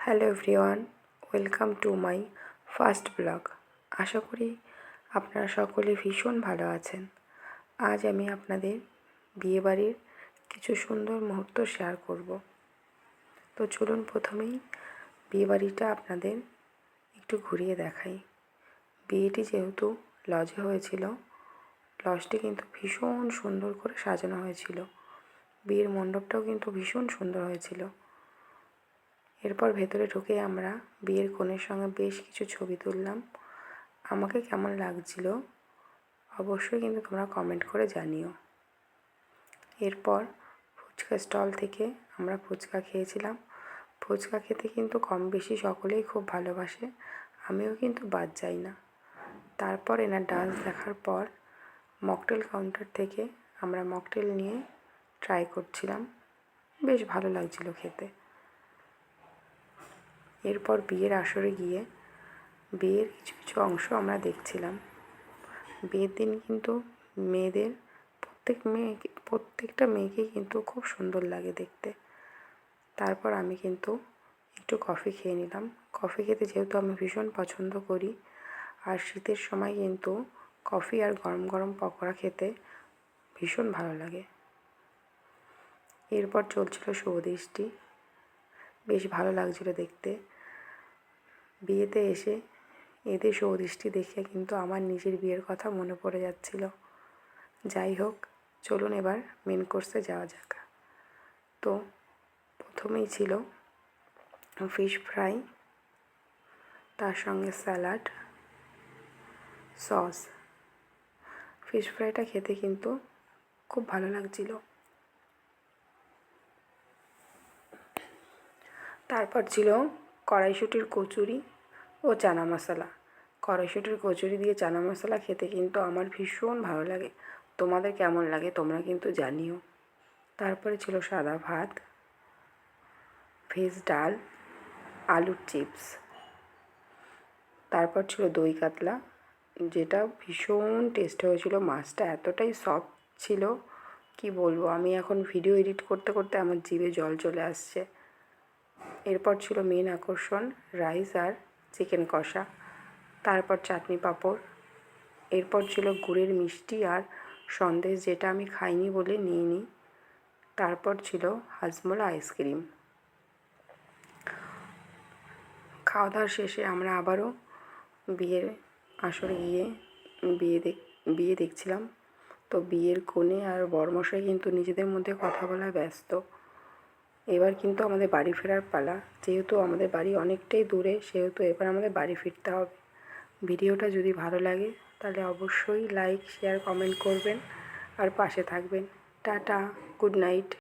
Hello everyone, welcome to my first blog. আশা করি আপনারা সকলে ভীষণ ভালো আছেন। আজ আমি আপনাদের বিয়েবাড়ির কিছু সুন্দর মুহূর্ত শেয়ার করব। তো চলুন প্রথমেই বিয়েবাড়িটা আপনাদের একটু ঘুরিয়ে দেখাই। বিয়েটি যেহেতু লজে হয়েছিল, লজটি কিন্তু ভীষণ সুন্দর করে সাজানো হয়েছিল। বিয়ের মণ্ডপটাও কিন্তু ভীষণ সুন্দর হয়েছিল। এরপর ভেতরে ঢুকে আমরা বিয়ের কনের সঙ্গে বেশ কিছু ছবি তুললাম। আমাকে কেমন লাগছিল অবশ্যই কিন্তু তোমরা কমেন্ট করে জানিও। এরপর ফুচকা স্টল থেকে আমরা ফুচকা খেয়েছিলাম। ফুচকা খেতে কিন্তু কম বেশি সকলেই খুব ভালোবাসে, আমিও কিন্তু বাদ যাই না। তারপর এনার ডান্স দেখার পর মকটেল কাউন্টার থেকে আমরা মকটেল নিয়ে ট্রাই করছিলাম, বেশ ভালো লাগছিল খেতে। এরপর বিয়ের আসরে গিয়ে বিয়ের কিছু কিছু অংশ আমরা দেখছিলাম। বিয়ের দিন কিন্তু মেয়েদের প্রত্যেকটা মেয়েকে কিন্তু খুব সুন্দর লাগে দেখতে। তারপর আমি কিন্তু একটু কফি খেয়ে নিলাম। কফি খেতে যেহেতু আমি ভীষণ পছন্দ করি, আর শীতের সময় কিন্তু কফি আর গরম গরম পকোড়া খেতে ভীষণ ভালো লাগে। এরপর চলছিল শুভদৃষ্টি, বেশ ভালো লাগছিল দেখতে। বিয়েতে এসে এদের শুভদৃষ্টি দেখে কিন্তু আমার নিজের বিয়ের কথা মনে পড়ে যাচ্ছিল। যাই হোক, চলুন এবার মেন কোর্সে যাওয়া যাক। তো প্রথমেই ছিল ফিশ ফ্রাই, তার সঙ্গে স্যালাড, সস। ফিশ ফ্রাইটা খেতে কিন্তু খুব ভালো লাগছিল। তারপর ছিল কড়াইশুঁটির কচুরি ও চানা মশলা। কড়াইশুঁটির কচুরি দিয়ে চানা মশলা খেতে কিন্তু আমার ভীষণ ভালো লাগে। তোমাদের কেমন লাগে তোমরা কিন্তু জানিও। তারপরে ছিল সাদা ভাত, ভেজ ডাল, আলুর চিপস। তারপর ছিল দই কাতলা, যেটা ভীষণ টেস্ট হয়েছিল। মাছটা এতটাই সফট ছিল, কি বলবো। আমি এখন ভিডিও এডিট করতে করতে আমার জিভে জল চলে আসছে। এরপর ছিল মেন আকর্ষণ রাইস আর চিকেন কষা, তারপর চাটনি পাঁপড়। এরপর ছিল গুড়ের মিষ্টি আর সন্দেশ, যেটা আমি খাইনি বলে নিয়ে নিই। তারপর ছিল হাজমোলা আইসক্রিম। খাওয়া দাওয়ার শেষে আমরা আবারও বিয়ের আসরে গিয়ে বিয়ে দেখছিলাম। তো বিয়ের কনে আর বরমশাই কিন্তু নিজেদের মধ্যে কথা বলায় ব্যস্ত। এবার কিন্তু আমাদের বাড়ি ফেরার পালা। যেহেতু আমাদের বাড়ি অনেকটাই দূরে, সেহেতু এবার আমাদের বাড়ি ফিরতে হবে। ভিডিওটা যদি ভালো লাগে তাহলে অবশ্যই লাইক, শেয়ার, কমেন্ট করবেন আর পাশে থাকবেন। Tata, good night.